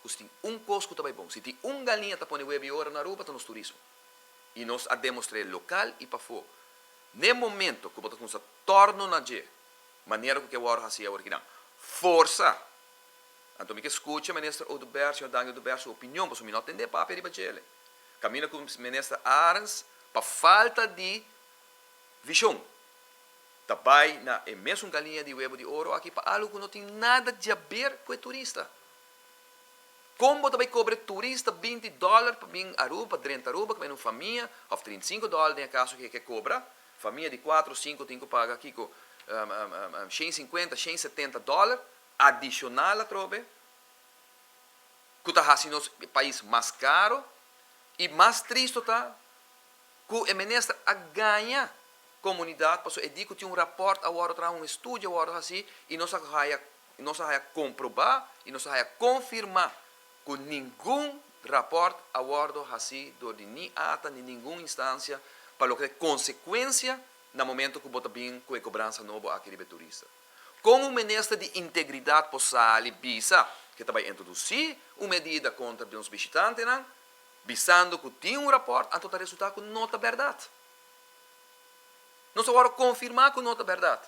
se tem coisa que está bom, se tem galinha que põe web hora na rua, está no turismo. E nós a demonstrar local e para fora. No momento que você começa a tornar na maneira que eu assim é original, força. Então, me escuta, ministro Oduber, senhor Daniel Oduber, sua opinião, para não atender para a ele. Caminha com o ministro Arens, para falta de visão. Também, na mesma galinha de web de ouro, aqui para algo que não tem nada a ver com o turista. Como também cobra turista $20 para vir a Aruba, 30 Aruba, que vem uma família, ou $35 em caso que cobra, família de 4, 5, tem que pagar aqui com $150, $170, adicional a trobe, que está fazendo o país mais caro, e mais triste está, que o ministro ganha comunidade, porque ele diz que tem rapport, agora um estudo, agora assim, e nós vamos comprovar, e nós vamos confirmar que nenhum rapport agora assim, de nem ata, nem nenhuma instância, para o que é consequência no momento que bota bem com a cobrança nova aqui de turista. Com o ministro de integridade possível, bisa, que também introduzir uma medida contra os visitantes, visando que tem rapport, então o resultado que não é verdade. Nós agora confirmar que não é verdade.